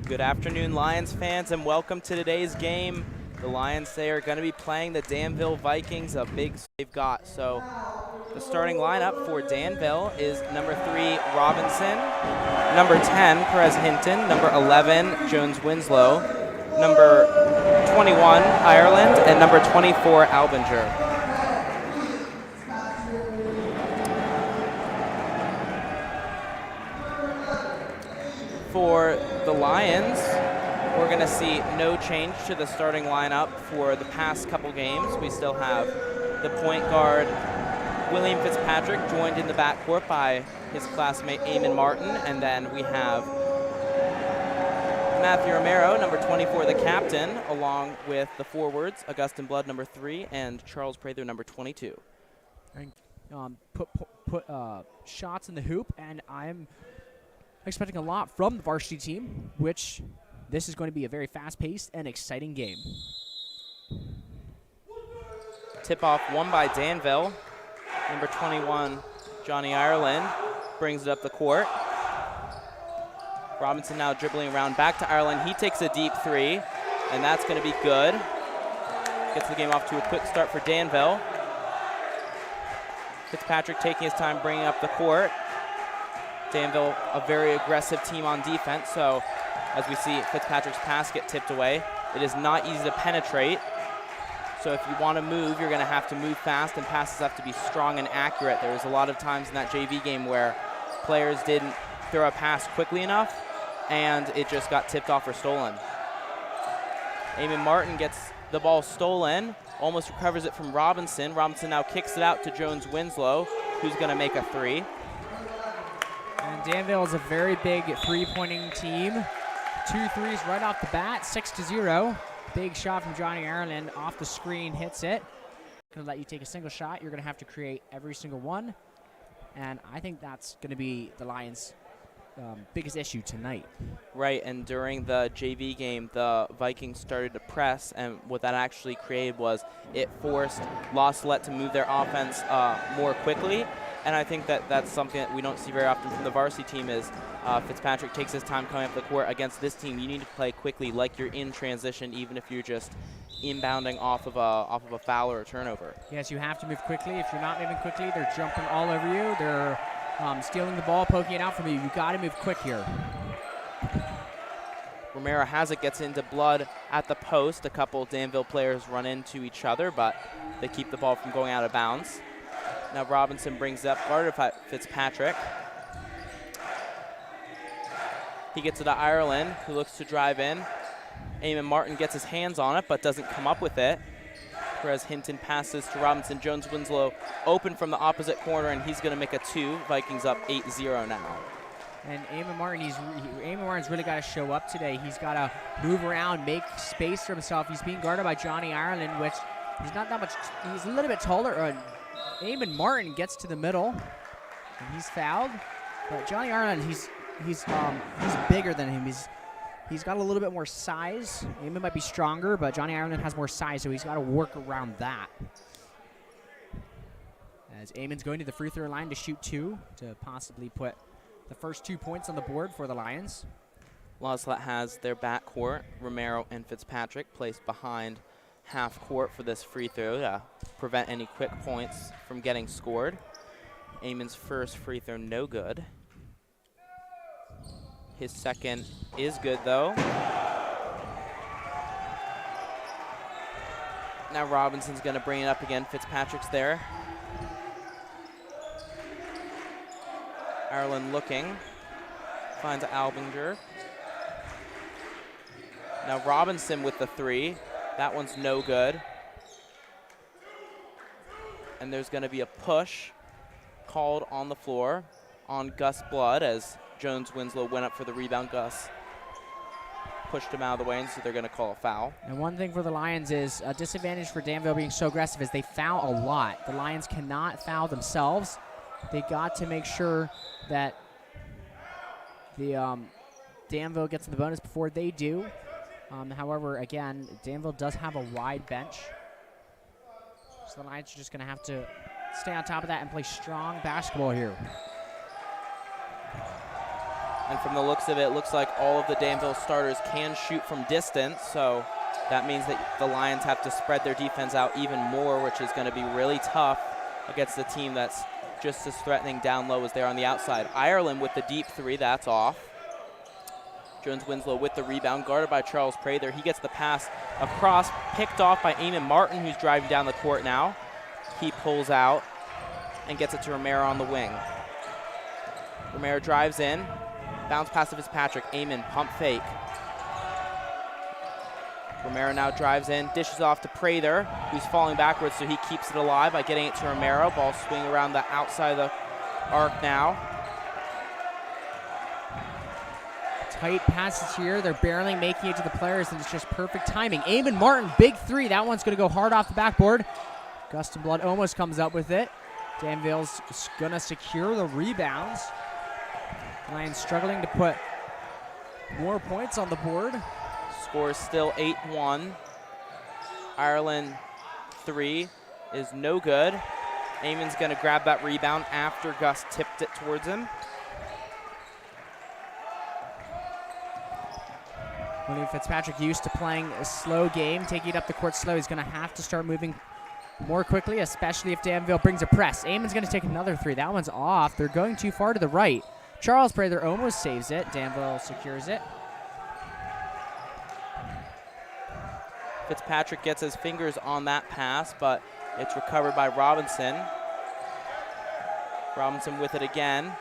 Good afternoon, Lions fans, and welcome to today's game. The Lions, they are going to be playing the Danville Vikings, a big they've got. So the starting lineup for Danville is number 3, Robinson, number 10, Perez Hinton, number 11, Jones Winslow, number 21, Ireland, and number 24, Albinger. For the Lions, we're going to see no change to the starting lineup for the past couple games. We still have the point guard, William Fitzpatrick, joined in the backcourt by his classmate, Eamon Martin. And then we have Matthew Romero, number 24, the captain, along with the forwards, Augustin Blood, number 3, and Charles Prather, number 22. Put shots in the hoop, and I'm expecting a lot from the varsity team, which this is going to be a very fast-paced and exciting game. Tip-off won by Danville. Number 21, Johnny Ireland, brings it up the court. Robinson now dribbling around back to Ireland. He takes a deep 3, and that's going to be good. Gets the game off to a quick start for Danville. Fitzpatrick taking his time bringing up the court. Danville, a very aggressive team on defense, so as we see Fitzpatrick's pass get tipped away, it is not easy to penetrate. So if you want to move, you're going to have to move fast, and passes have to be strong and accurate. There was a lot of times in that JV game where players didn't throw a pass quickly enough, and it just got tipped off or stolen. Eamon Martin gets the ball stolen, almost recovers it from Robinson. Robinson now kicks it out to Jones Winslow, who's going to make a 3. And Danville is a very big three-pointing team. 2 threes right off the bat, 6-0. Big shot from Johnny Ireland off the screen, hits it. Gonna let you take a single shot. You're gonna have to create every single one. And I think that's gonna be the Lions' biggest issue tonight. Right, and during the JV game, the Vikings started to press, and what that actually created was it forced Salette to move their offense more quickly. And I think that that's something that we don't see very often from the varsity team is Fitzpatrick takes his time coming up the court. Against this team, you need to play quickly like you're in transition, even if you're just inbounding off of a foul or a turnover. Yes, you have to move quickly. If you're not moving quickly, they're jumping all over you. They're stealing the ball, poking it out from you. You got to move quick here. Romero has it, gets into Blood at the post. A couple Danville players run into each other, but they keep the ball from going out of bounds. Now Robinson brings it up, guarded by Fitzpatrick. He gets it to Ireland, who looks to drive in. Eamon Martin gets his hands on it, but doesn't come up with it. Perez Hinton passes to Robinson. Jones Winslow open from the opposite corner, and he's going to make a 2. Vikings up 8-0 now. And Eamon Martin's really got to show up today. He's got to move around, make space for himself. He's being guarded by Johnny Ireland, which he's not that much. He's a little bit taller. Eamon Martin gets to the middle, and he's fouled. But Johnny Ireland, he's bigger than him. He's got a little bit more size. Eamon might be stronger, but Johnny Ireland has more size, so he's got to work around that. As Eamon's going to the free throw line to shoot 2 to possibly put the first 2 points on the board for the Lions. Salette has their backcourt, Romero and Fitzpatrick, placed behind half court for this free throw to prevent any quick points from getting scored. Eamon's first free throw no good. His second is good though. Now Robinson's going to bring it up again. Fitzpatrick's there. Ireland looking, finds Albinger. Now Robinson with the 3. That one's no good. And there's going to be a push called on the floor on Gus Blood as Jones Winslow went up for the rebound. Gus pushed him out of the way, and so they're going to call a foul. And one thing for the Lions is a disadvantage for Danville being so aggressive is they foul a lot. The Lions cannot foul themselves. They got to make sure that the Danville gets the bonus before they do. However, again, Danville does have a wide bench. So the Lions are just going to have to stay on top of that and play strong basketball here. And from the looks of it, looks like all of the Danville starters can shoot from distance, so that means that the Lions have to spread their defense out even more, which is going to be really tough against a team that's just as threatening down low as they are on the outside. Ireland with the deep three, that's off. Jones-Winslow with the rebound, guarded by Charles Prather. He gets the pass across, picked off by Eamon Martin, who's driving down the court now. He pulls out and gets it to Romero on the wing. Romero drives in, bounce pass to Fitzpatrick. Eamon, pump fake. Romero now drives in, dishes off to Prather, who's falling backwards, so he keeps it alive by getting it to Romero. Ball swing around the outside of the arc now. Tight passes here. They're barely making it to the players, and it's just perfect timing. Eamon Martin, big three. That one's going to go hard off the backboard. Gustin Blood almost comes up with it. Danville's going to secure the rebounds. Lions struggling to put more points on the board. Score is still 8-1. Ireland 3 is no good. Eamon's going to grab that rebound after Gus tipped it towards him. William Fitzpatrick used to playing a slow game, taking it up the court slow. He's going to have to start moving more quickly, especially if Danville brings a press. Eamon's going to take another three. That one's off. They're going too far to the right. Charles Prather almost saves it. Danville secures it. Fitzpatrick gets his fingers on that pass, but it's recovered by Robinson. Robinson with it again.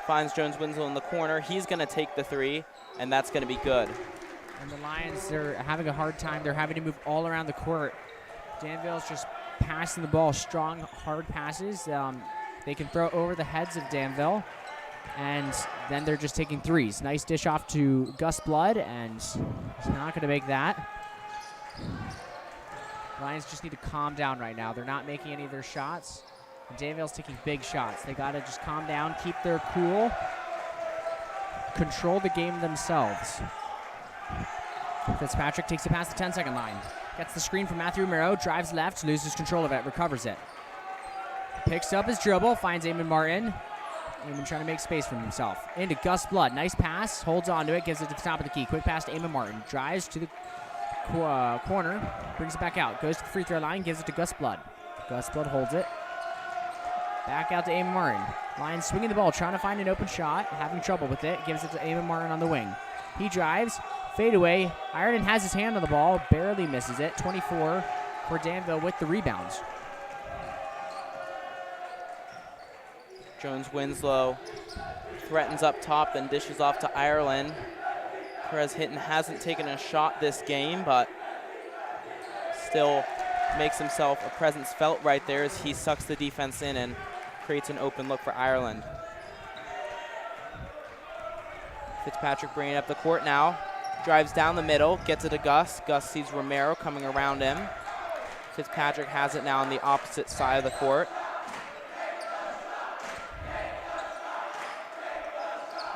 Finds Jones-Winslow in the corner. He's going to take the three, and that's going to be good. And the Lions, they're having a hard time. They're having to move all around the court. Danville's just passing the ball, strong, hard passes. They can throw over the heads of Danville, and then they're just taking threes. Nice dish off to Gus Blood, and he's not going to make that. Lions just need to calm down right now. They're not making any of their shots. And Danville's taking big shots. They got to just calm down, keep their cool, control the game themselves. Fitzpatrick takes it past the 10-second line. Gets the screen from Matthew Romero, drives left, loses control of it, recovers it. Picks up his dribble, finds Eamon Martin. Eamon trying to make space for himself. Into Gus Blood, nice pass, holds on to it, gives it to the top of the key. Quick pass to Eamon Martin, drives to the corner, brings it back out, goes to the free throw line, gives it to Gus Blood. Gus Blood holds it. Back out to Eamon Martin. Lions swinging the ball, trying to find an open shot, having trouble with it, gives it to Eamon Martin on the wing. He drives, fade away. Ireland has his hand on the ball, barely misses it. 24 for Danville with the rebounds. Jones-Winslow threatens up top, then dishes off to Ireland. Perez Hinton hasn't taken a shot this game, but still makes himself a presence felt right there as he sucks the defense in and creates an open look for Ireland. Fitzpatrick bringing up the court now. Drives down the middle, gets it to Gus. Gus sees Romero coming around him. Fitzpatrick has it now on the opposite side of the court.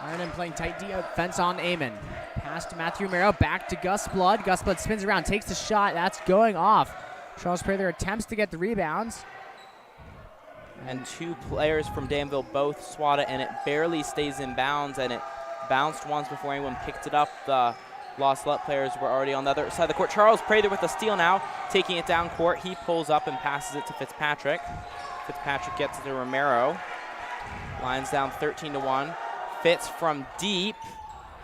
Ireland playing tight defense on Eamon. Pass to Matthew Romero, back to Gus Blood. Gus Blood spins around, takes the shot. That's going off. Charles Prather attempts to get the rebounds. And two players from Danville both swat it, and it barely stays in bounds, and it bounced once before anyone picked it up. The Lost Salette players were already on the other side of the court. Charles Prather with the steal now, taking it down court. He pulls up and passes it to Fitzpatrick. Fitzpatrick gets it to Romero. Lions down 13-1. Fitz from deep.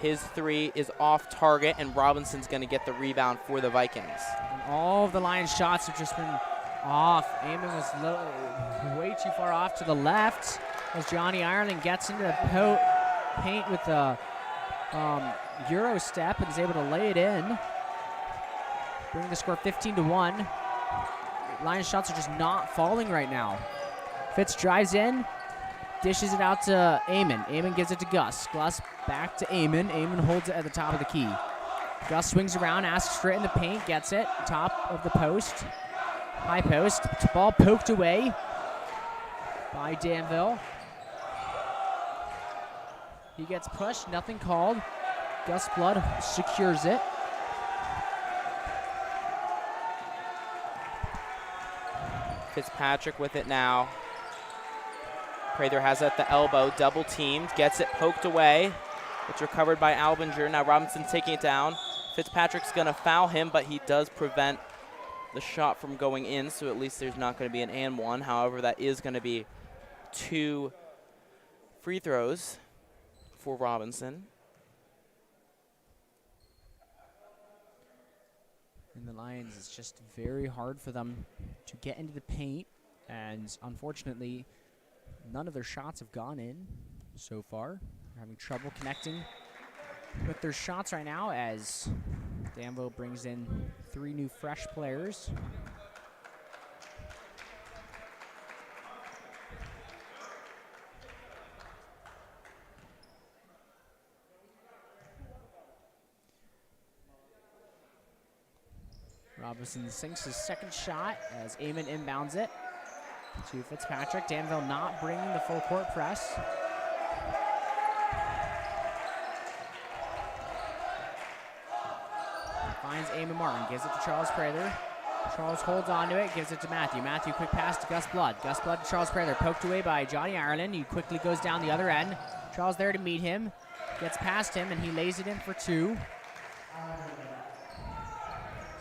His three is off target, and Robinson's going to get the rebound for the Vikings. And all of the Lions' shots have just been off. Eamon was way too far off to the left as Johnny Ireland gets into the paint with the Euro step and is able to lay it in. Bringing the score 15-1. Lions' shots are just not falling right now. Fitz drives in, dishes it out to Eamon. Eamon gives it to Gus. Gus back to Eamon. Eamon holds it at the top of the key. Gus swings around, asks straight in the paint, gets it. Top of the post. High post. Ball poked away by Danville. He gets pushed, nothing called. Gus Blood secures it. Fitzpatrick with it now. Prather has it at the elbow, double teamed, gets it poked away. It's recovered by Albinger. Now Robinson's taking it down. Fitzpatrick's going to foul him, but he does prevent the shot from going in, so at least there's not going to be an and one. However, that is going to be 2 free throws for Robinson. And the Lions, it's just very hard for them to get into the paint, and unfortunately, none of their shots have gone in so far. They're having trouble connecting with their shots right now as Danville brings in 3 new fresh players. Robinson sinks his second shot as Eamon inbounds it to Fitzpatrick. Danville not bringing the full court press. Finds Eamon Martin, gives it to Charles Prather. Charles holds on to it, gives it to Matthew. Matthew, quick pass to Gus Blood. Gus Blood to Charles Prather, poked away by Johnny Ireland. He quickly goes down the other end. Charles there to meet him, gets past him, and he lays it in for 2.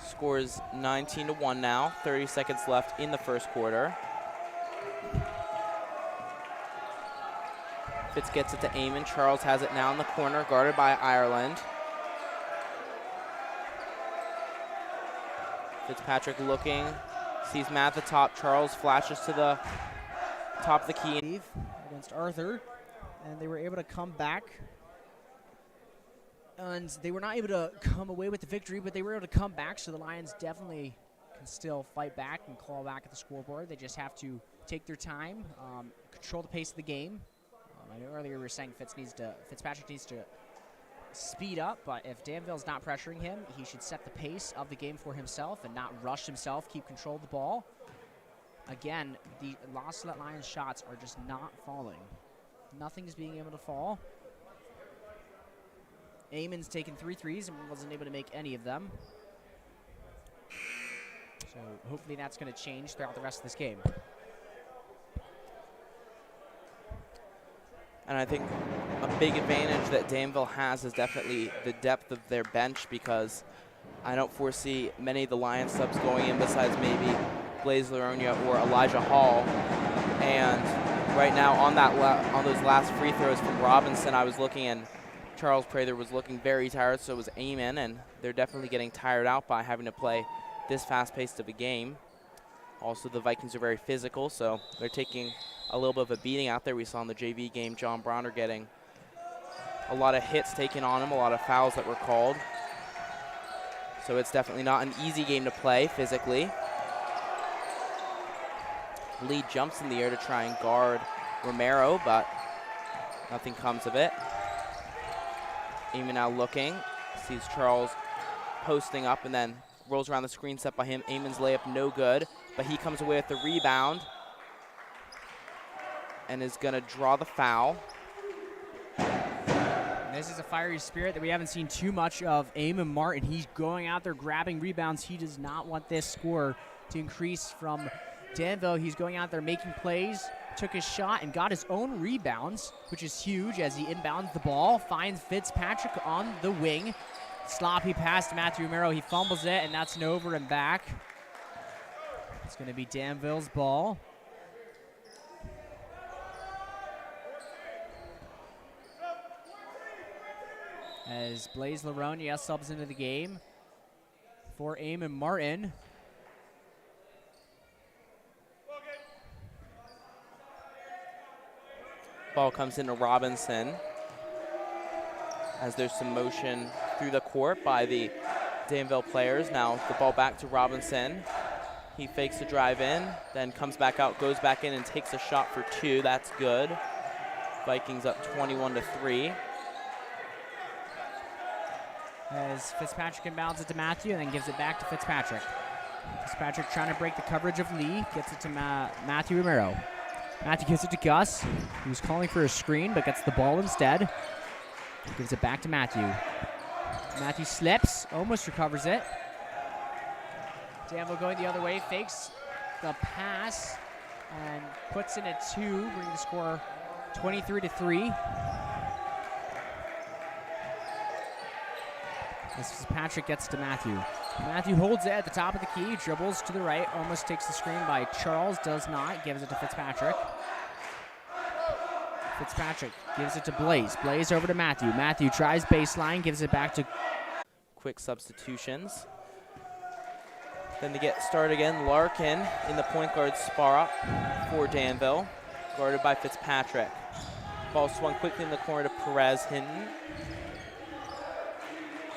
Scores 19-1 now. 30 seconds left in the first quarter. Fitz gets it to Eamon. Charles has it now in the corner, guarded by Ireland. Fitzpatrick looking, sees Matt at the top. Charles flashes to the top of the key. Against Arthur, and they were able to come back. And they were not able to come away with the victory, but they were able to come back, so the Lions definitely can still fight back and claw back at the scoreboard. They just have to take their time, control the pace of the game. I know earlier we were saying Fitzpatrick needs to speed up, but if Danville's not pressuring him, he should set the pace of the game for himself and not rush himself, keep control of the ball. Again, the Los Salette Lions shots are just not falling. Nothing is being able to fall. Eamon's taken 3 threes and wasn't able to make any of them. So hopefully that's going to change throughout the rest of this game. And I think a big advantage that Danville has is definitely the depth of their bench, because I don't foresee many of the Lions subs going in besides maybe Blaze Laronia or Elijah Hall. And right now on those last free throws from Robinson, I was looking, and Charles Prather was looking very tired, so was Eamon, and they're definitely getting tired out by having to play this fast-paced of a game. Also, the Vikings are very physical, so they're taking a little bit of a beating out there. We saw in the JV game John Bronner getting a lot of hits taken on him, a lot of fouls that were called. So it's definitely not an easy game to play physically. Lee jumps in the air to try and guard Romero, but nothing comes of it. Eamon now looking, sees Charles posting up and then rolls around the screen set by him. Eamon's layup no good, but he comes away with the rebound and is going to draw the foul. And this is a fiery spirit that we haven't seen too much of. Eamon Martin, he's going out there grabbing rebounds. He does not want this score to increase from Danville. He's going out there making plays, took his shot and got his own rebounds, which is huge as he inbounds the ball, finds Fitzpatrick on the wing. Sloppy pass to Matthew Romero. He fumbles it, and that's an over and back. It's going to be Danville's ball. As Blaze Laronia subs into the game for Eamon Martin. Ball comes into Robinson as there's some motion through the court by the Danville players. Now the ball back to Robinson. He fakes the drive in, then comes back out, goes back in and takes a shot for 2. That's good. Vikings up 21-3. As Fitzpatrick inbounds it to Matthew and then gives it back to Fitzpatrick. Fitzpatrick trying to break the coverage of Lee, gets it to Matthew Romero. Matthew gives it to Gus. He was calling for a screen, but gets the ball instead. Gives it back to Matthew. Matthew slips, almost recovers it. Danville going the other way, fakes the pass, and puts in a 2, bringing the score 23-3. As Fitzpatrick gets to Matthew. Matthew holds it at the top of the key, dribbles to the right, almost takes the screen by Charles, does not, gives it to Fitzpatrick. Fitzpatrick gives it to Blaze. Blaze over to Matthew. Matthew tries baseline, gives it back to... Quick substitutions. Then to get started again, Larkin in the point guard spot for Danville, guarded by Fitzpatrick. Ball swung quickly in the corner to Perez Hinton.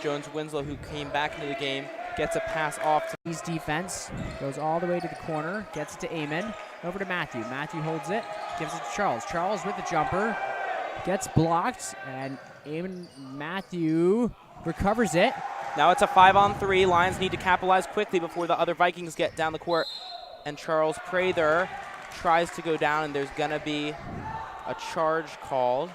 Jones Winslow, who came back into the game, gets a pass off to... His defense goes all the way to the corner, gets it to Eamon, over to Matthew. Matthew holds it, gives it to Charles. Charles with the jumper, gets blocked, and Matthew recovers it. Now it's a 5-on-3. Lions need to capitalize quickly before the other Vikings get down the court. And Charles Prather tries to go down, and there's going to be a charge called.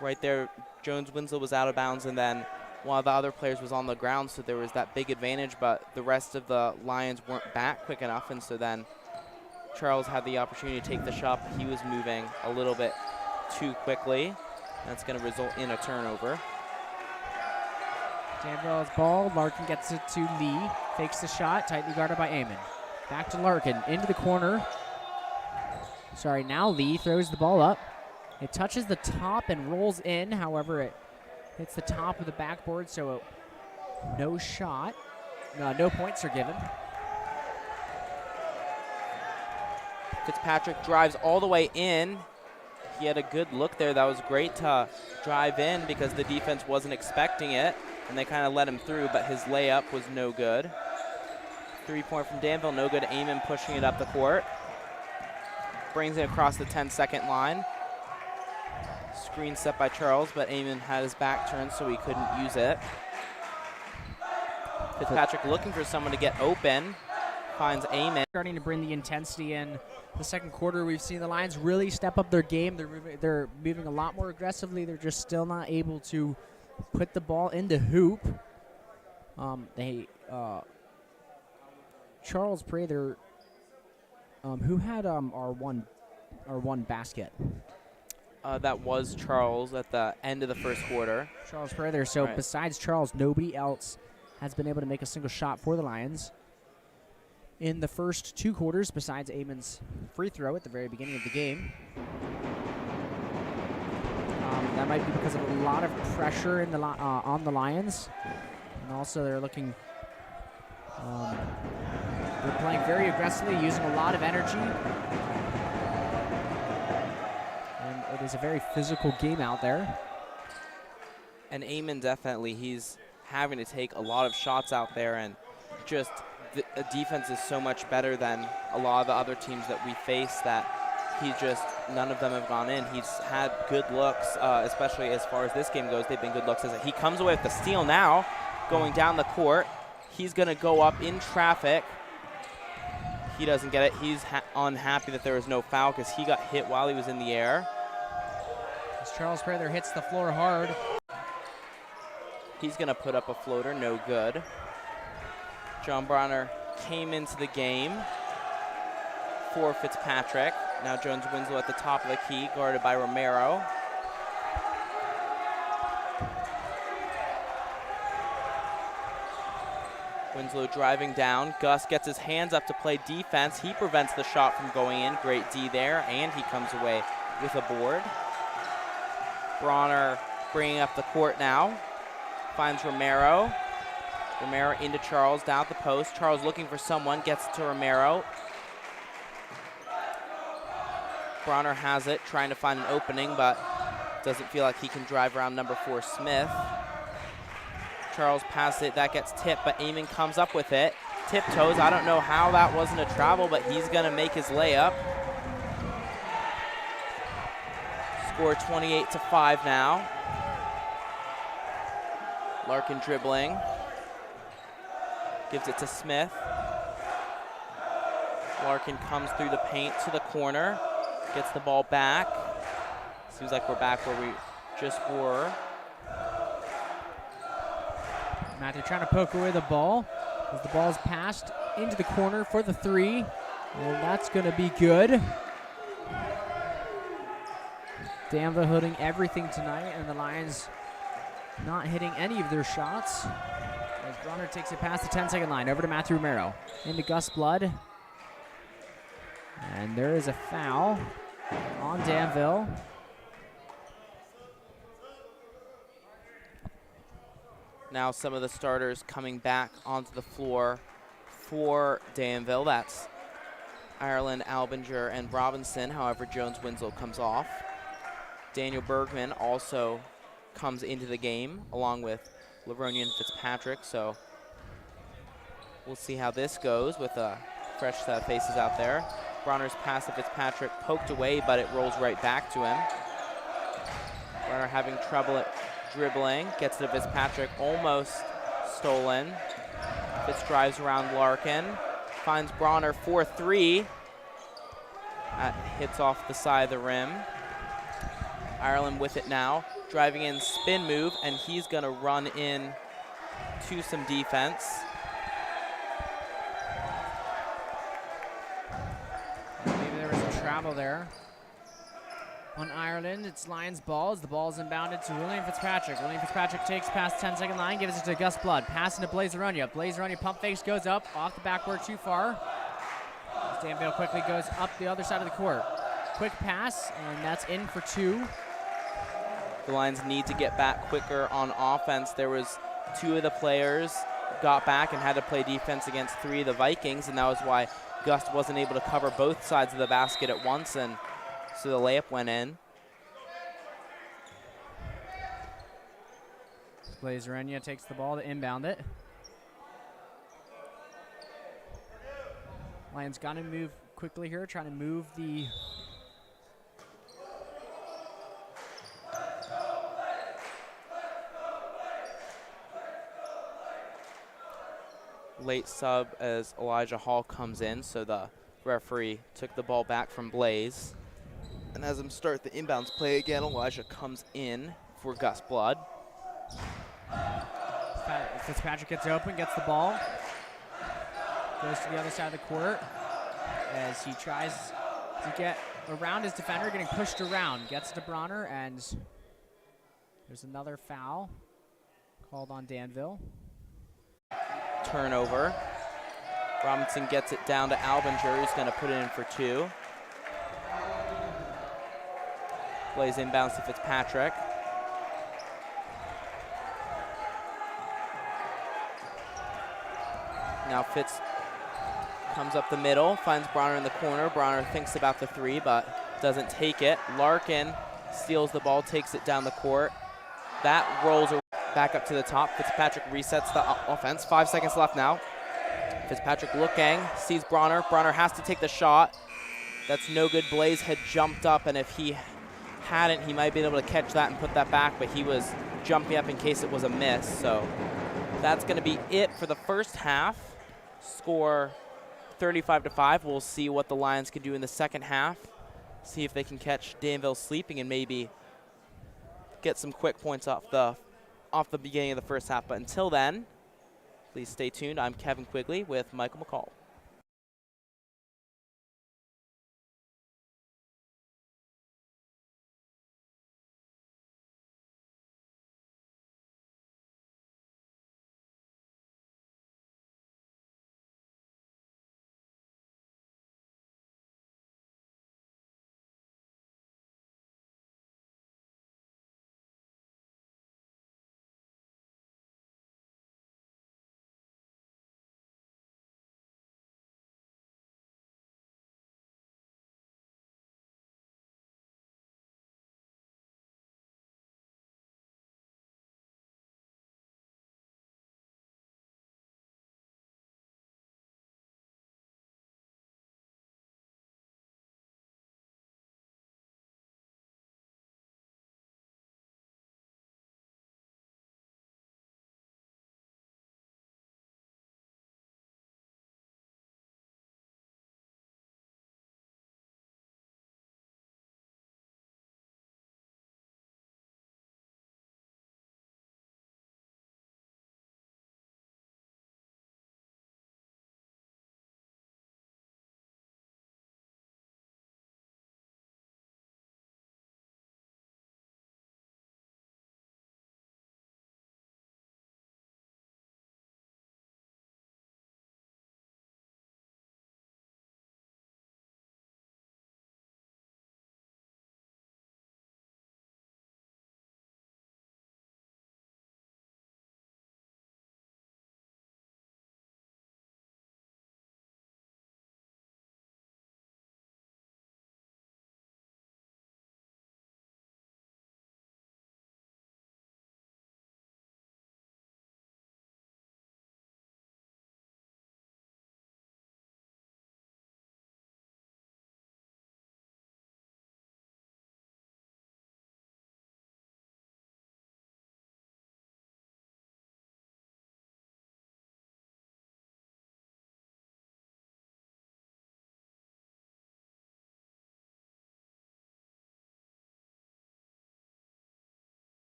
Right there, Jones Winslow was out of bounds, and then one of the other players was on the ground, so there was that big advantage, but the rest of the Lions weren't back quick enough, and so then Charles had the opportunity to take the shot, but he was moving a little bit too quickly. That's going to result in a turnover. Danville's ball. Larkin gets it to Lee. Fakes the shot. Tightly guarded by Eamon. Back to Larkin. Into the corner. Sorry, now Lee throws the ball up. It touches the top and rolls in. However, it hits the top of the backboard, so no shot. No points are given. Fitzpatrick drives all the way in. He had a good look there. That was great to drive in because the defense wasn't expecting it, and they kind of let him through, but his layup was no good. 3-point from Danville, no good. Eamon pushing it up the court. Brings it across the 10-second line. Screen set by Charles, but Eamon had his back turned, so he couldn't use it. Fitzpatrick looking for someone to get open. Finds Eamon. Starting to bring the intensity in the second quarter. We've seen the Lions really step up their game. They're moving a lot more aggressively. They're just still not able to put the ball in the hoop. Charles Prather, who had our one basket. That was Charles at the end of the first quarter. Charles Prather. So right. Besides Charles, nobody else has been able to make a single shot for the Lions in the first two quarters, besides Eamon's free throw at the very beginning of the game. That might be because of a lot of pressure in the on the Lions, and also they're looking. They're playing very aggressively, using a lot of energy, and it is a very physical game out there. And Eamon definitely, he's having to take a lot of shots out there, and just the defense is so much better than a lot of the other teams that we face that none of them have gone in. He's had good looks, especially as far as this game goes. They've been good looks. He comes away with the steal now, going down the court. He's going to go up in traffic. He doesn't get it. He's unhappy that there was no foul because he got hit while he was in the air. As Charles Prather hits the floor hard. He's going to put up a floater, no good. John Bronner came into the game for Fitzpatrick. Now Jones Winslow at the top of the key, guarded by Romero. Winslow driving down. Gus gets his hands up to play defense. He prevents the shot from going in. Great D there, and he comes away with a board. Bronner bringing up the court now. Finds Romero. Romero into Charles, down at the post. Charles looking for someone, gets it to Romero. Bronner has it, trying to find an opening, but doesn't feel like he can drive around number 4, Smith. Charles passes it, that gets tipped, but Eamon comes up with it. Tiptoes, I don't know how that wasn't a travel, but he's gonna make his layup. Score 28-5 now. Larkin dribbling. Gives it to Smith. Larkin comes through the paint to the corner. Gets the ball back. Seems like we're back where we just were. Matthew trying to poke away the ball. As the ball is passed into the corner for the three. And that's going to be good. Danville holding everything tonight, and the Lions not hitting any of their shots. As Bronner takes it past the 10-second line, over to Matthew Romero. Into Gus Blood. And there is a foul on Danville. Now some of the starters coming back onto the floor for Danville. That's Ireland, Albinger, and Robinson. However, Jones-Winslow comes off. Daniel Bergman also comes into the game along with Leronian Fitzpatrick. So we'll see how this goes with a fresh set of faces out there. Bronner's pass to Fitzpatrick poked away, but it rolls right back to him. Bronner having trouble at dribbling, gets to Fitzpatrick, almost stolen. Fitz drives around Larkin, finds Bronner 4-3. That hits off the side of the rim. Ireland with it now, driving in, spin move, and he's gonna run in to some defense. Maybe there was some travel there. On Ireland, it's Lions balls. The ball's inbounded to William Fitzpatrick. William Fitzpatrick takes past 10-second line, gives it to Gus Blood. Passing to Blaze Aronia. Blaze Aronia pump fakes, goes up, off the backboard too far. Danville quickly goes up the other side of the court. Quick pass, and that's in for two. The Lions need to get back quicker on offense. There was two of the players got back and had to play defense against three of the Vikings, and that was why Gus wasn't able to cover both sides of the basket at once, and so the layup went in. Blaze Aronia takes the ball to inbound it. Lions got to move quickly here, trying to move the late sub as Elijah Hall comes in, so the referee took the ball back from Blaze. And as them start the inbounds play again, Elijah comes in for Gus Blood. Fitzpatrick gets open, gets the ball, goes to the other side of the court as he tries to get around his defender, getting pushed around, gets to Bronner, and there's another foul called on Danville. Turnover. Robinson gets it down to Albinger, who's going to put it in for two. Plays inbounds to Fitzpatrick. Now Fitz comes up the middle, finds Bronner in the corner. Bronner thinks about the three, but doesn't take it. Larkin steals the ball, takes it down the court. That rolls back up to the top. Fitzpatrick resets the offense. 5 seconds left now. Fitzpatrick looking, sees Bronner. Bronner has to take the shot. That's no good. Blaze had jumped up, and if he hadn't, he might be able to catch that and put that back, but he was jumping up in case it was a miss. So that's going to be it for the first half. Score 35-5. We'll see what the Lions can do in the second half. See if they can catch Danville sleeping and maybe get some quick points off the beginning of the first half. But until then, please stay tuned. I'm Kevin Quigley with Michael McCall.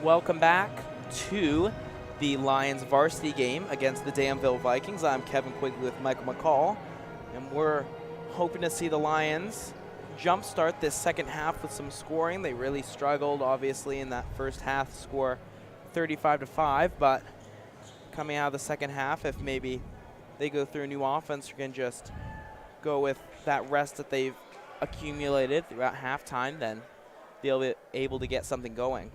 Welcome back to the Lions varsity game against the Danville Vikings. I'm Kevin Quigley with Michael McCall, and we're hoping to see the Lions jumpstart this second half with some scoring. They really struggled, obviously, in that first half, score 35-5, but coming out of the second half, if maybe they go through a new offense, you can just go with that rest that they've accumulated throughout halftime, then be able to get something going.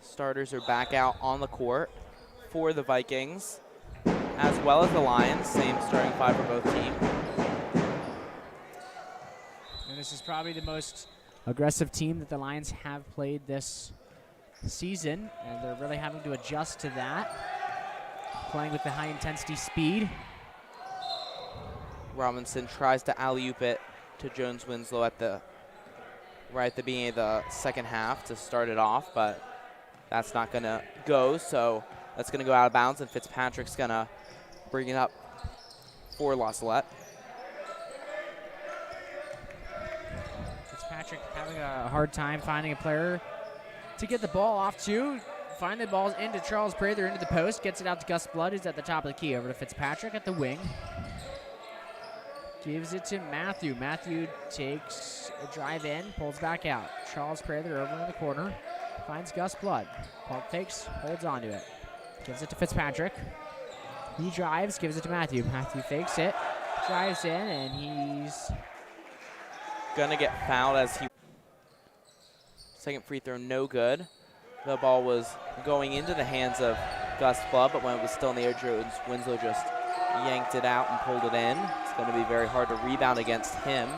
Starters are back out on the court for the Vikings, as well as the Lions. Same starting five for both teams. And this is probably the most aggressive team that the Lions have played this season, and they're really having to adjust to that, playing with the high-intensity speed. Robinson tries to alley-oop it to Jones Winslow right at the beginning of the second half to start it off, but that's not going to go, so that's going to go out of bounds, and Fitzpatrick's going to bring it up for Salette. Fitzpatrick having a hard time finding a player to get the ball off to. Find the balls into Charles Prather into the post, gets it out to Gus Blood, who's at the top of the key. Over to Fitzpatrick at the wing. Gives it to Matthew. Matthew takes a drive in, pulls back out. Charles Prather over in the corner. Finds Gus Blood. Pump fakes, holds on to it. Gives it to Fitzpatrick. He drives, gives it to Matthew. Matthew fakes it, drives in, and he's gonna get fouled as he. Second free throw, no good. The ball was going into the hands of Gus Blood, but when it was still in the air, Jones Winslow just yanked it out and pulled it in. It's going to be very hard to rebound against him,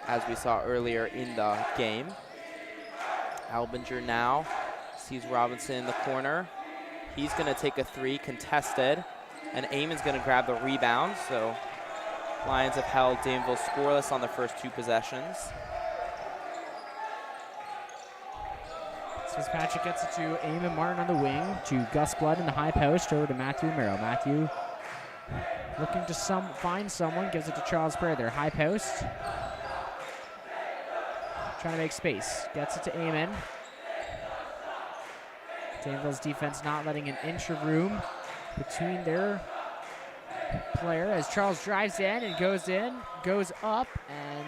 as we saw earlier in the game. Albinger now sees Robinson in the corner. He's going to take a three, contested, and Eamon's going to grab the rebound. So Lions have held Danville scoreless on the first two possessions. Fitzpatrick gets it to Eamon Martin on the wing, to Gus Blood in the high post, over to Matthew Merrill. Matthew looking to find someone, gives it to Charles Prather. High post. Trying to make space. Gets it to Eamon. Danville's defense not letting an inch of room between their player as Charles drives in, goes up, and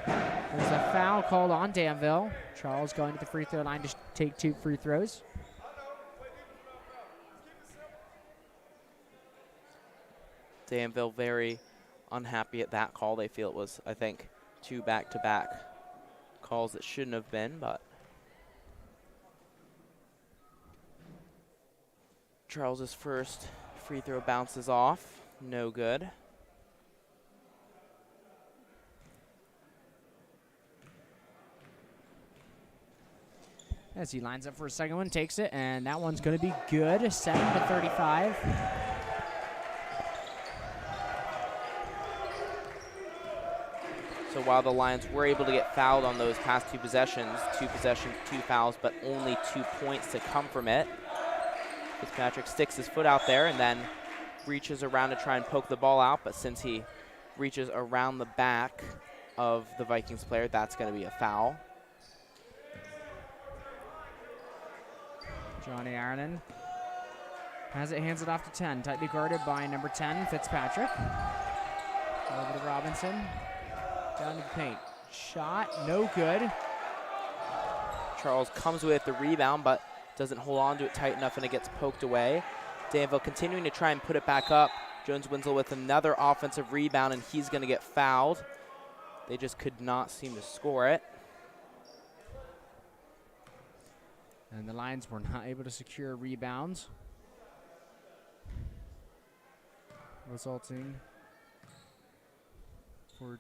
there's a foul called on Danville. Charles going to the free throw line to take 2 free throws. Danville very unhappy at that call. They feel it was, I think, 2 back-to-back calls that shouldn't have been, but Charles's first free throw bounces off. No good. As he lines up for a second one, takes it, and that one's going to be good. 7-35. So while the Lions were able to get fouled on those past 2 possessions, 2 possessions, 2 fouls, but only 2 points to come from it. Fitzpatrick sticks his foot out there and then reaches around to try and poke the ball out, but since he reaches around the back of the Vikings player, that's going to be a foul. Johnny Ireland has it, hands it off to 10. Tightly guarded by number 10, Fitzpatrick. Over to Robinson. Down to the paint. Shot, no good. Charles comes with the rebound, but doesn't hold on to it tight enough, and it gets poked away. Danville continuing to try and put it back up. Jones Winslow with another offensive rebound, and he's going to get fouled. They just could not seem to score it. And the Lions were not able to secure rebounds, resulting for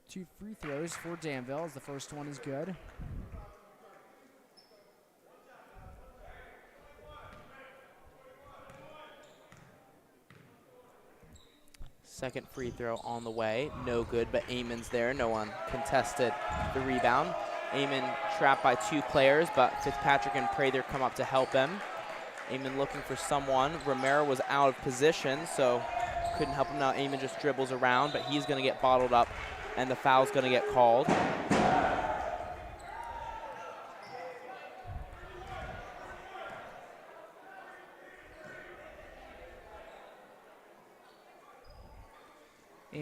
2 free throws for Danville, as the first one is good. Second free throw on the way, no good, but Eamon's there. No one contested the rebound. Eamon trapped by 2 players, but Fitzpatrick and Prather come up to help him. Eamon looking for someone. Romero was out of position, so couldn't help him. Now Eamon just dribbles around, but he's going to get bottled up, and the foul's going to get called.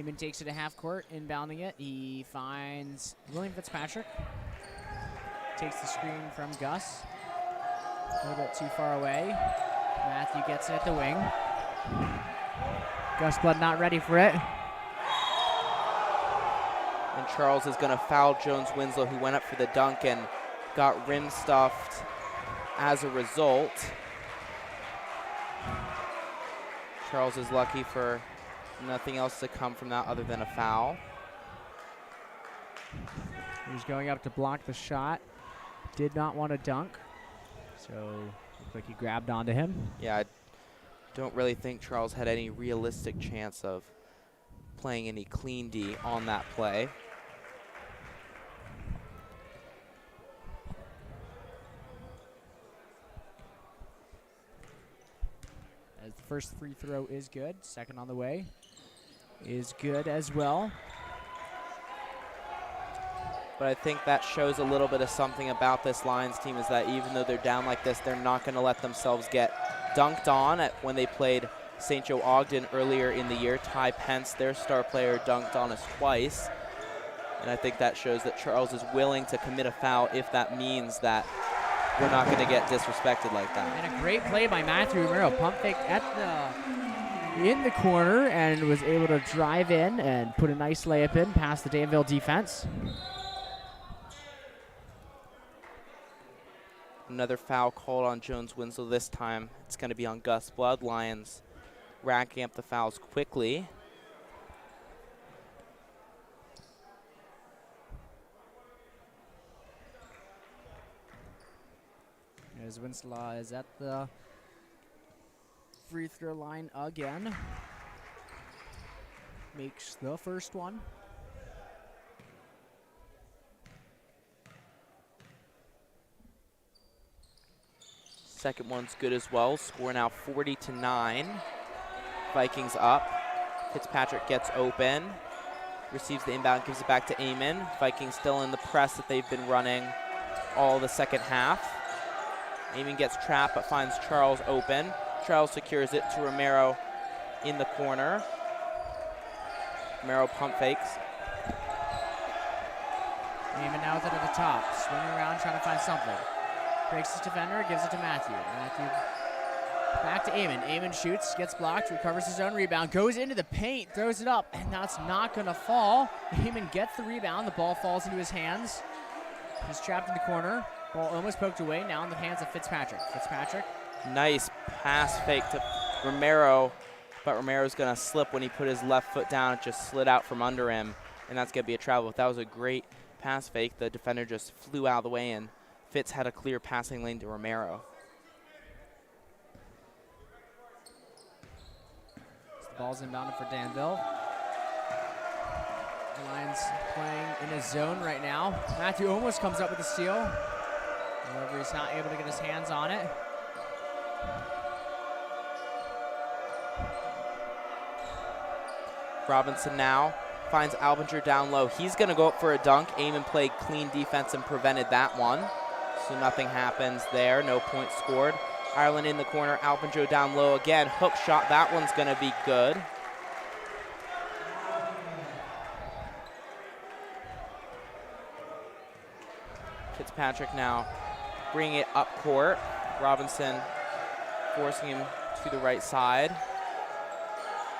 Eamon takes it to half court, inbounding it. He finds William Fitzpatrick. Takes the screen from Gus. A little bit too far away. Matthew gets it at the wing. Gus Blood not ready for it. And Charles is going to foul Jones Winslow, who went up for the dunk and got rim stuffed as a result. Charles is lucky for nothing else to come from that other than a foul. He's going up to block the shot. Did not want to dunk. So looked like he grabbed onto him. Yeah, I don't really think Charles had any realistic chance of playing any clean D on that play. As the first free throw is good. Second on the way is good as well. But I think that shows a little bit of something about this Lions team, is that even though they're down like this, they're not going to let themselves get dunked on. When they played St. Joe Ogden earlier in the year, Ty Pence, their star player, dunked on us twice. And I think that shows that Charles is willing to commit a foul if that means that we're not going to get disrespected like that. And a great play by Matthew Romero. Pump fake in the corner and was able to drive in and put a nice layup in past the Danville defense. Another foul called on Jones Winslow. This time it's going to be on Gus Blood. Lions racking up the fouls quickly. As Winslow is at the free throw line again. Makes the first one. Second one's good as well. Score now 40-9. Vikings up. Fitzpatrick gets open. Receives the inbound, gives it back to Eamon. Vikings still in the press that they've been running all the second half. Eamon gets trapped but finds Charles open. Charles secures it to Romero in the corner. Romero pump fakes. Eamon now is at the top. Swinging around, trying to find something. Breaks his defender, gives it to Matthew. Matthew back to Eamon. Eamon shoots, gets blocked, recovers his own rebound, goes into the paint, throws it up, and that's not going to fall. Eamon gets the rebound. The ball falls into his hands. He's trapped in the corner. Ball almost poked away, now in the hands of Fitzpatrick. Fitzpatrick. Nice pass fake to Romero, but Romero's going to slip when he put his left foot down. It just slid out from under him, and that's going to be a travel. That was a great pass fake. The defender just flew out of the way, and Fitz had a clear passing lane to Romero. The ball's inbounded for Danville. The Lions playing in a zone right now. Matthew almost comes up with a steal. However, he's not able to get his hands on it. Robinson now finds Albinger down low. He's going to go up for a dunk. Eamon played clean defense and prevented that one. So nothing happens there. No points scored. Ireland in the corner. Albinger down low again. Hook shot. That one's going to be good. Fitzpatrick now bringing it up court. Robinson forcing him to the right side.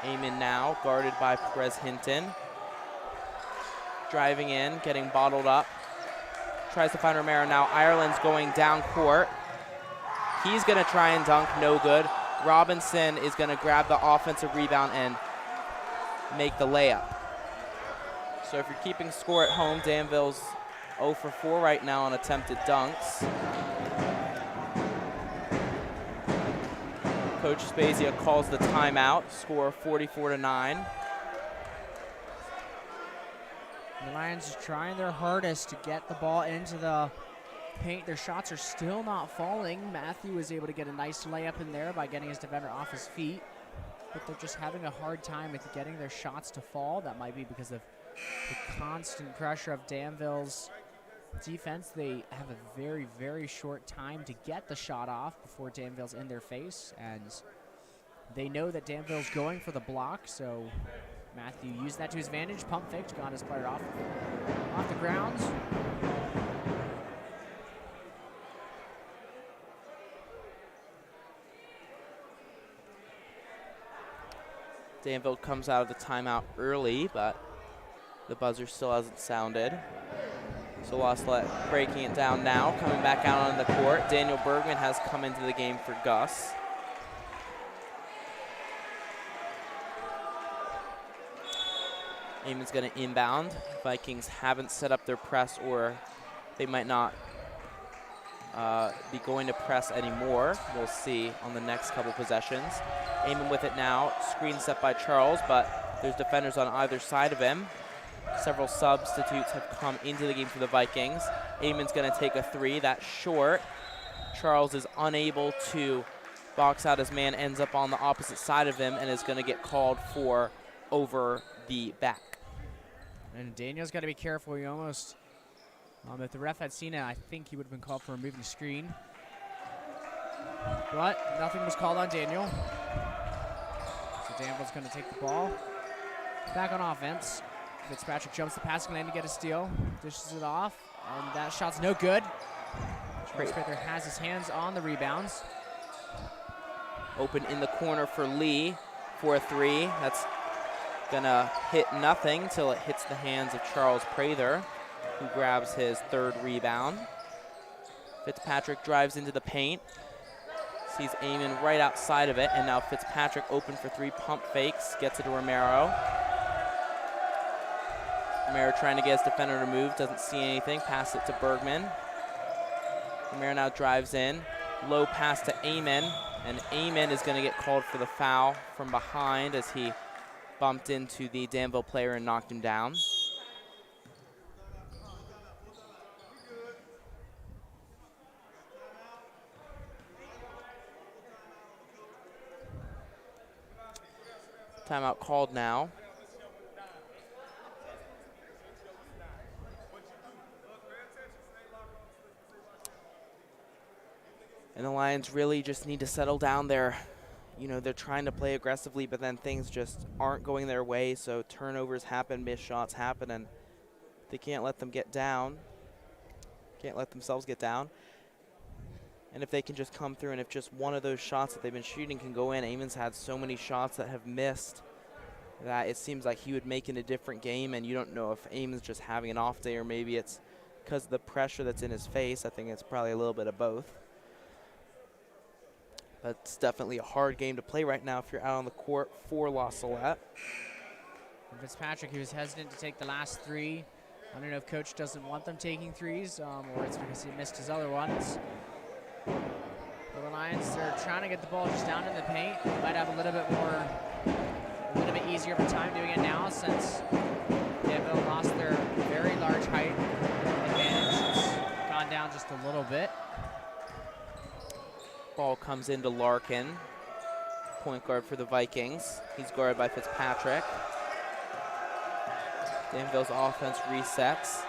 Eamon now guarded by Perez Hinton. Driving in, getting bottled up. Tries to find Romero now. Ireland's going down court. He's going to try and dunk, no good. Robinson is going to grab the offensive rebound and make the layup. So if you're keeping score at home, Danville's 0 for 4 right now on attempted dunks. Coach Spezia calls the timeout. Score 44-9. The Lions are trying their hardest to get the ball into the paint. Their shots are still not falling. Matthew was able to get a nice layup in there by getting his defender off his feet. But they're just having a hard time with getting their shots to fall. That might be because of the constant pressure of Danville's defense. They have a very, very short time to get the shot off before Danville's in their face. And they know that Danville's going for the block, so Matthew used that to his advantage. Pump faked, got his player off the grounds. Danville comes out of the timeout early, but the buzzer still hasn't sounded. So Salette breaking it down now, coming back out on the court. Daniel Bergman has come into the game for Gus. Eamon's going to inbound. Vikings haven't set up their press, or they might not be going to press anymore. We'll see on the next couple possessions. Eamon with it now. Screen set by Charles, but there's defenders on either side of him. Several substitutes have come into the game for the Vikings. Eamon's going to take a three. That's short. Charles is unable to box out his man, ends up on the opposite side of him, and is going to get called for over the back. And Daniel's got to be careful. He almost, if the ref had seen it, I think he would have been called for removing the screen. But nothing was called on Daniel. So Danville's going to take the ball. Back on offense. Fitzpatrick jumps the passing lane to get a steal. Dishes it off, and that shot's no good. Charles Prather has his hands on the rebounds. Open in the corner for Lee for a three. That's gonna hit nothing till it hits the hands of Charles Prather, who grabs his third rebound. Fitzpatrick drives into the paint. Sees Eamon right outside of it, and now Fitzpatrick open for three, pump fakes, gets it to Romero. Romero trying to get his defender to move, doesn't see anything, pass it to Bergman. Romero now drives in, low pass to Eamon, and Eamon is gonna get called for the foul from behind as he bumped into the Danville player and knocked him down. Timeout called now. And the Lions really just need to settle down there. You know, they're trying to play aggressively, but then things just aren't going their way, so turnovers happen, missed shots happen, and they can't let them get down. Can't let themselves get down. And if they can just come through, and if just one of those shots that they've been shooting can go in, Eamon's had so many shots that have missed that it seems like he would make it a different game, and you don't know if Eamon's just having an off day or maybe it's because of the pressure that's in his face. I think it's probably a little bit of both. But it's definitely a hard game to play right now if you're out on the court for La Salette. Fitzpatrick, he was hesitant to take the last three. I don't know if coach doesn't want them taking threes, or it's because he missed his other ones. For the Lions, they're trying to get the ball just down in the paint. They might have a little bit easier of a time doing it now since Danville lost their very large height advantage. It's gone down just a little bit. Ball comes into Larkin, point guard for the Vikings. He's guarded by Fitzpatrick. Danville's offense resets.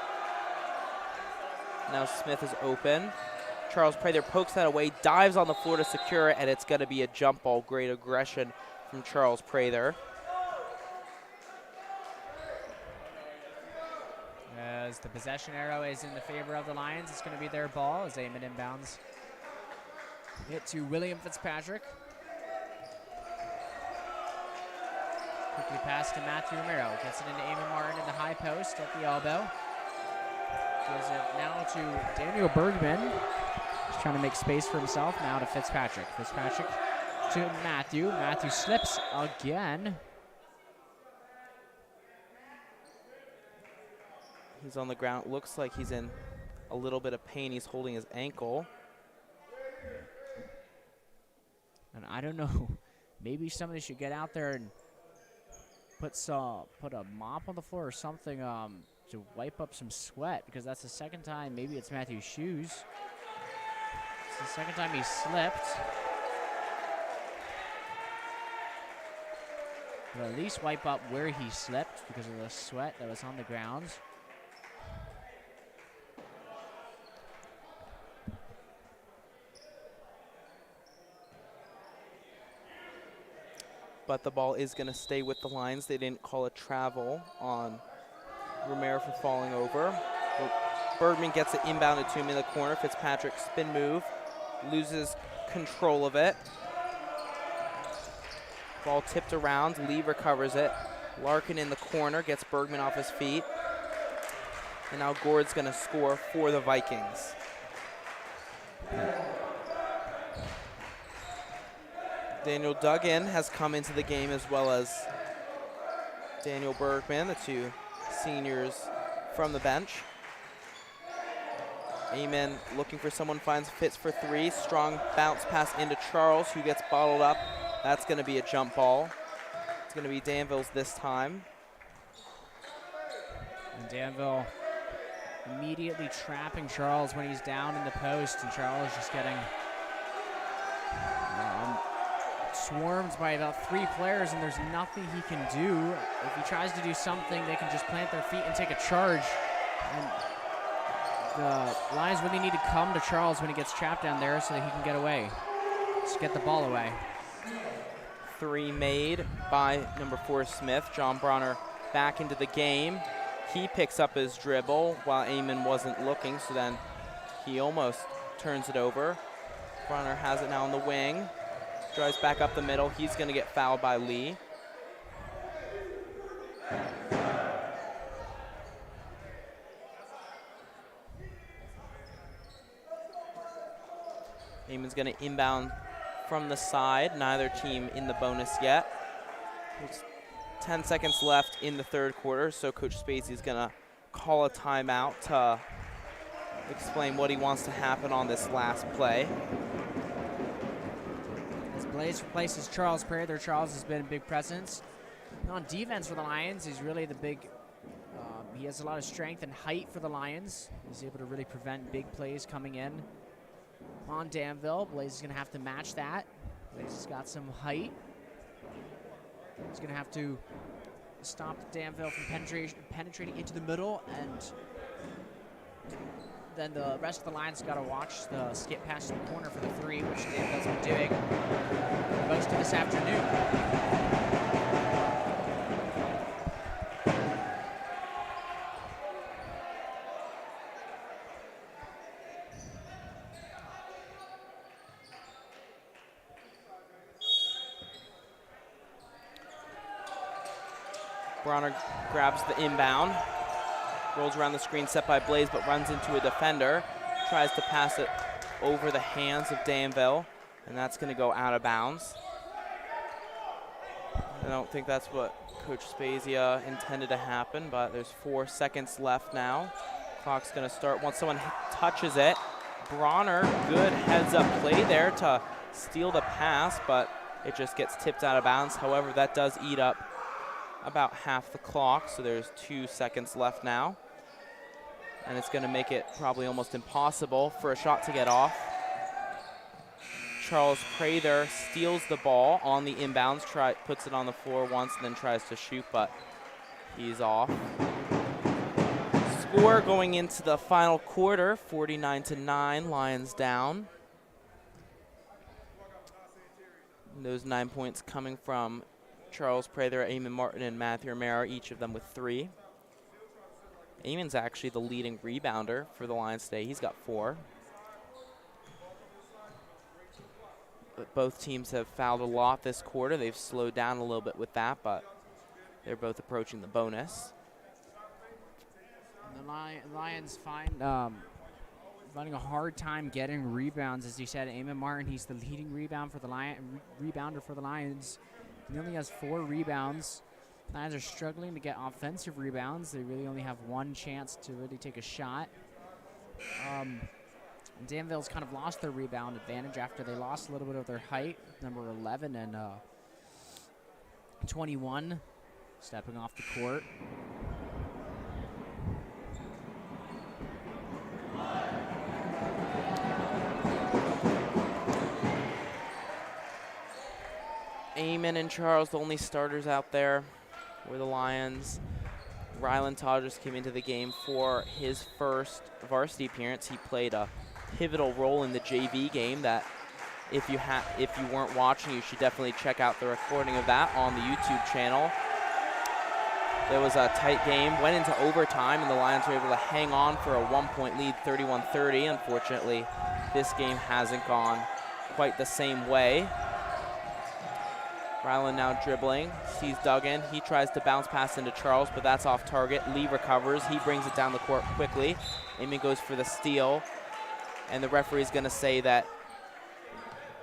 Now Smith is open. Charles Prather pokes that away, dives on the floor to secure it, and it's going to be a jump ball. Great aggression from Charles Prather. As the possession arrow is in the favor of the Lions, it's going to be their ball as Eamon inbounds. Hit to William Fitzpatrick. Quickly pass to Matthew Romero. Gets it into Eamon Martin in the high post at the elbow. Gives it now to Daniel Bergman. He's trying to make space for himself. Now to Fitzpatrick. Fitzpatrick to Matthew. Matthew slips again. He's on the ground. Looks like he's in a little bit of pain. He's holding his ankle. And I don't know, maybe somebody should get out there and put a mop on the floor or something to wipe up some sweat, because that's the second time. Maybe it's Matthew's shoes. It's the second time he slipped. But at least wipe up where he slipped because of the sweat that was on the ground. but the ball is going to stay with the Lions. They didn't call a travel on Romero for falling over. Bergman gets it inbounded to him in the corner. Fitzpatrick spin move, loses control of it. Ball tipped around, Lee recovers it. Larkin in the corner, gets Bergman off his feet. And now Gord's gonna score for the Vikings. Daniel Duggan has come into the game, as well as Daniel Bergman, the two seniors from the bench. Amen looking for someone, finds Fitz for three. Strong bounce pass into Charles, who gets bottled up. That's gonna be a jump ball. It's gonna be Danville's this time. And Danville immediately trapping Charles when he's down in the post, and Charles just getting swarmed by about 3 players, and there's nothing he can do. If he tries to do something, they can just plant their feet and take a charge. And the Lions really need to come to Charles when he gets trapped down there so that he can get away. Just get the ball away. 3 made by number 4 Smith. John Bronner back into the game. He picks up his dribble while Eamon wasn't looking, so then he almost turns it over. Bronner has it now on the wing. Drives back up the middle. He's going to get fouled by Lee. Eamon's going to inbound from the side. Neither team in the bonus yet. There's 10 seconds left in the third quarter, so Coach Spacey is going to call a timeout to explain what he wants to happen on this last play. As Blaze replaces Charles Prather, Charles has been a big presence. And on defense for the Lions, he's really the big, he has a lot of strength and height for the Lions. He's able to really prevent big plays coming in on Danville. Blaze is going to have to match that. Blaze has got some height. He's going to have to stop Danville from penetrating into the middle, and then the rest of the Lions got to watch the skip pass to the corner for the 3, which Danville's been doing most of this afternoon. Bronner grabs the inbound, rolls around the screen set by Blaze, but runs into a defender. Tries to pass it over the hands of Danville, and that's going to go out of bounds. I don't think that's what Coach Spezia intended to happen, but there's 4 seconds left now. Clock's going to start once someone touches it. Bronner, good heads-up play there to steal the pass, but it just gets tipped out of bounds. However, that does eat up about half the clock, so there's 2 seconds left now. And it's going to make it probably almost impossible for a shot to get off. Charles Prather steals the ball on the inbounds, puts it on the floor once, and then tries to shoot, but he's off. Score going into the final quarter, 49-9, Lions down. And those 9 points coming from Charles Prather, Eamon Martin, and Matthew Romero, each of them with 3. Eamon's actually the leading rebounder for the Lions today. He's got 4. But both teams have fouled a lot this quarter. They've slowed down a little bit with that, but they're both approaching the bonus. And the Lions finding a hard time getting rebounds. As you said, Eamon Martin, he's the leading rebounder for the Lions. He only has 4 rebounds. The Lions are struggling to get offensive rebounds. They really only have 1 chance to really take a shot. Danville's kind of lost their rebound advantage after they lost a little bit of their height. Number 11 and 21 stepping off the court. Eamon and Charles, the only starters out there were the Lions. Rylan Todgers came into the game for his first varsity appearance. He played a pivotal role in the JV game that If you weren't watching, you should definitely check out the recording of that on the YouTube channel. It was a tight game, went into overtime, and the Lions were able to hang on for a 1-point lead, 31-30. Unfortunately, this game hasn't gone quite the same way. Ryland now dribbling, sees Duggan. He tries to bounce pass into Charles, but that's off target. Lee recovers. He brings it down the court quickly. Eamon goes for the steal, and the referee is going to say that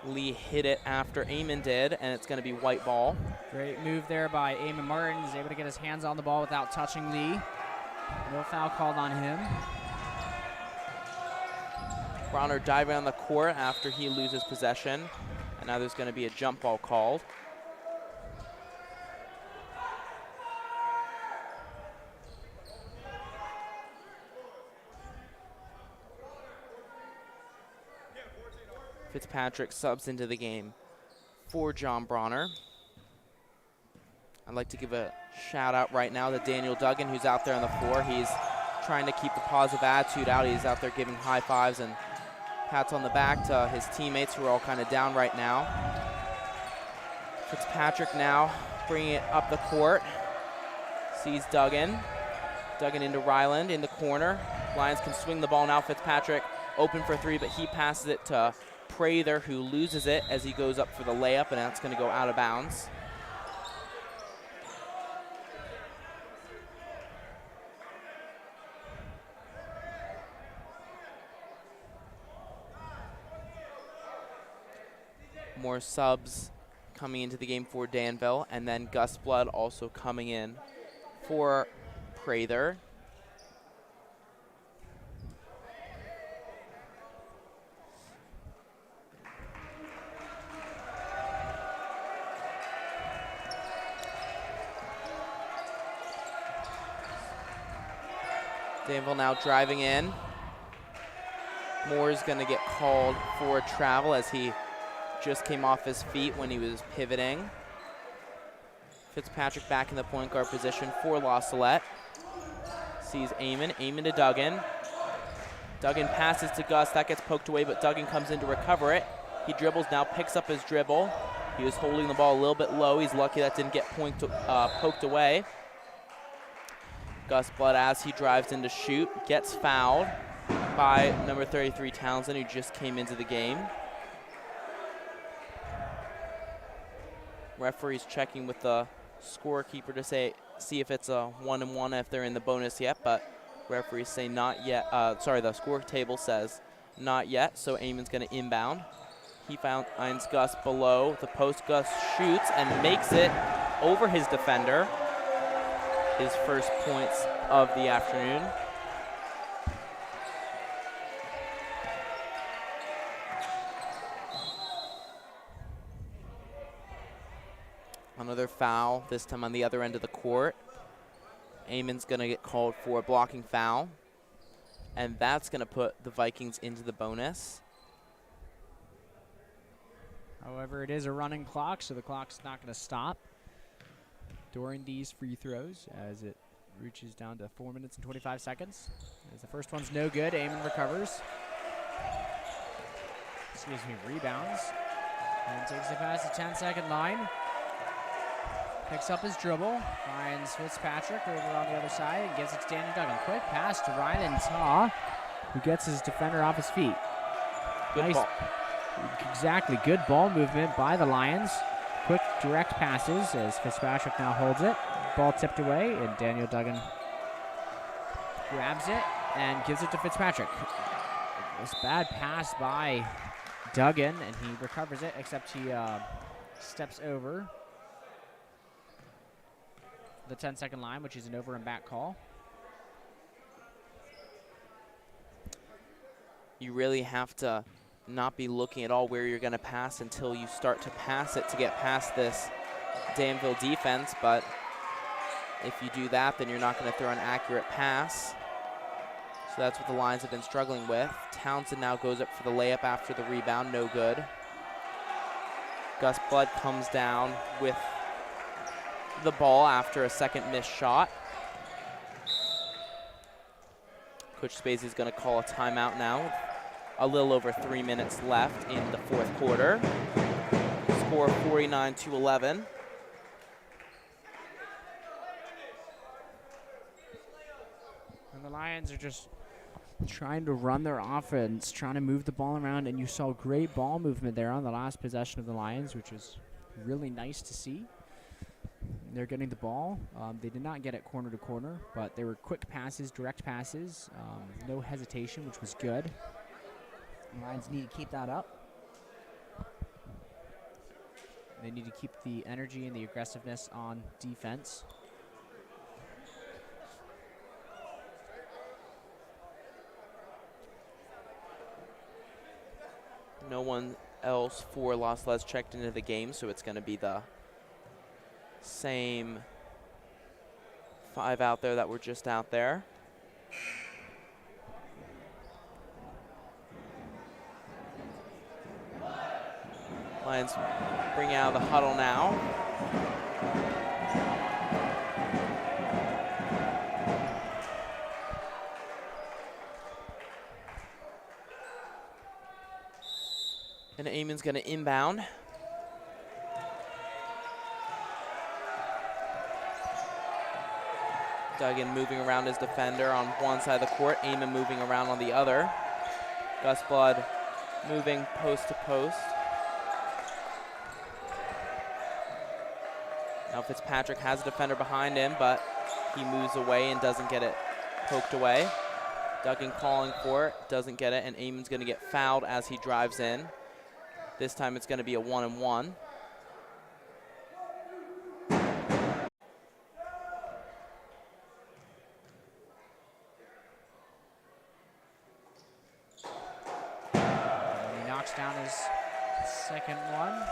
Lee hit it after Eamon did, and it's going to be white ball. Great move there by Eamon Martin. He's able to get his hands on the ball without touching Lee. No foul called on him. Bronner diving on the court after he loses possession, and now there's going to be a jump ball called. Fitzpatrick subs into the game for John Bronner. I'd like to give a shout out right now to Daniel Duggan, who's out there on the floor. He's trying to keep the positive attitude out. He's out there giving high fives and pats on the back to his teammates who are all kind of down right now. Fitzpatrick now bringing it up the court. Sees Duggan. Duggan into Ryland in the corner. Lions can swing the ball now. Fitzpatrick open for three, but he passes it to Prather, who loses it as he goes up for the layup, and that's going to go out of bounds. More subs coming into the game for Danville, and then Gus Blood also coming in for Prather. Danville now driving in. Moore's going to get called for travel as he just came off his feet when he was pivoting. Fitzpatrick back in the point guard position for La Salette. Sees Eamon. Eamon to Duggan. Duggan passes to Gus. That gets poked away, but Duggan comes in to recover it. He dribbles now, picks up his dribble. He was holding the ball a little bit low. He's lucky that didn't get poked away. Gus Blood, as he drives in to shoot, gets fouled by number 33, Townsend, who just came into the game. Referee's checking with the scorekeeper to see if it's a 1-and-1 if they're in the bonus yet, but referees say not yet. The score table says not yet, so Eamon's going to inbound. He finds Gus below the post. Gus shoots and makes it over his defender. His first points of the afternoon. Another foul, this time on the other end of the court. Eamon's going to get called for a blocking foul, and that's going to put the Vikings into the bonus. However, it is a running clock, so the clock's not going to stop during these free throws as it reaches down to 4 minutes and 25 seconds. As the first one's no good, Eamon recovers. Rebounds. And takes it past the 10-second line. Picks up his dribble, finds Fitzpatrick over on the other side and gives it to Daniel Duggan. Quick pass to Ryland Taw, who gets his defender off his feet. Good ball. Exactly, good ball movement by the Lions. Quick direct passes as Fitzpatrick now holds it. Ball tipped away, and Daniel Duggan grabs it and gives it to Fitzpatrick. This bad pass by Duggan, and he recovers it, except he steps over the 10-second line, which is an over and back call. You really have to not be looking at all where you're going to pass until you start to pass it to get past this Danville defense, but if you do that, then you're not going to throw an accurate pass. So that's what the Lions have been struggling with. Townsend now goes up for the layup after the rebound, no good. Gus Blood comes down with the ball after a second missed shot. Coach Spacey's going to call a timeout now. a little over 3 minutes left in the fourth quarter. Score 49-11. And the Lions are just trying to run their offense, trying to move the ball around, and you saw great ball movement there on the last possession of the Lions, which was really nice to see. They're getting the ball. They did not get it corner to corner, but they were quick passes, direct passes, no hesitation, which was good. The Lions need to keep that up. They need to keep the energy and the aggressiveness on defense. No one else for Los Salette checked into the game, so it's going to be the same 5 out there that were just out there. Lions bring out the huddle now. And Eamon's going to inbound. Duggan moving around his defender on one side of the court. Eamon moving around on the other. Gus Blood moving post to post. Now Fitzpatrick has a defender behind him, but he moves away and doesn't get it poked away. Duggan calling for it, doesn't get it, and Eamon's going to get fouled as he drives in. This time it's going to be a 1-and-1. And he knocks down his second one.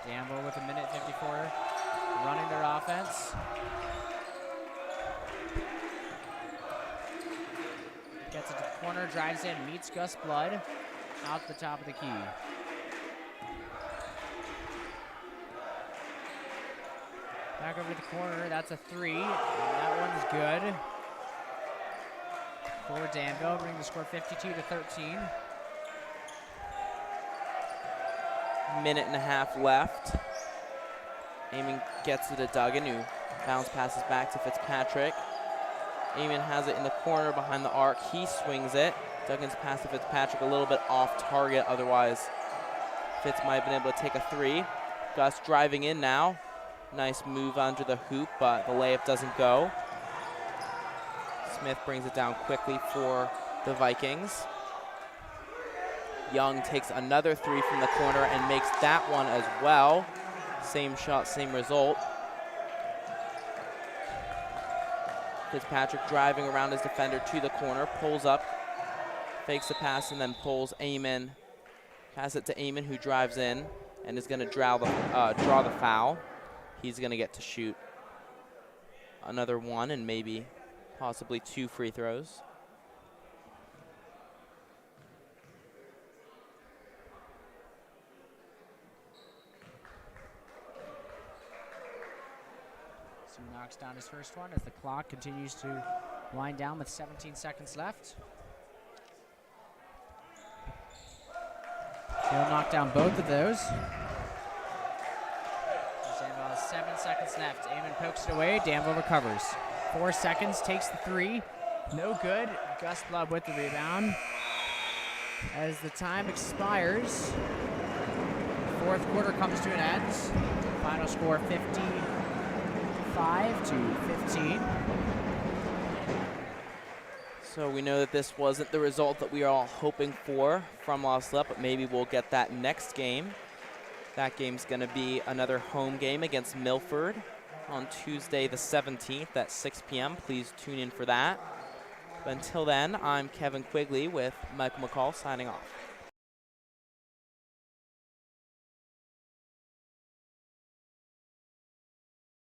Danville with 1:54 running their offense. Gets it to the corner, drives in, meets Gus Blood out the top of the key. Back over to the corner, that's a 3. And that one's good. For Danville, bringing the score 52-13. Minute and a half left. Eamon gets it to Duggan, who bounce passes back to Fitzpatrick. Eamon has it in the corner behind the arc. He swings it. Duggan's pass to Fitzpatrick a little bit off target. Otherwise, Fitz might have been able to take a 3. Gus driving in now. Nice move under the hoop, but the layup doesn't go. Smith brings it down quickly for the Vikings. Young takes another 3 from the corner and makes that one as well. Same shot, same result. Fitzpatrick driving around his defender to the corner, pulls up, fakes the pass, and then pulls Eamon. Pass it to Eamon, who drives in and is going to draw the foul. He's going to get to shoot another 1 and maybe possibly 2 free throws. So he knocks down his first one as the clock continues to wind down with 17 seconds left. He'll knock down both of those. Danville has 7 seconds left. Eamon pokes it away. Danville recovers. 4 seconds, takes the 3. No good. Gus Blood with the rebound. As the time expires, the fourth quarter comes to an end. Final score 55-15. So we know that this wasn't the result that we are all hoping for from Los Salette, but maybe we'll get that next game. That game's going to be another home game against Milford on Tuesday the 17th at 6 p.m. Please tune in for that. But until then, I'm Kevin Quigley with Michael McCall signing off.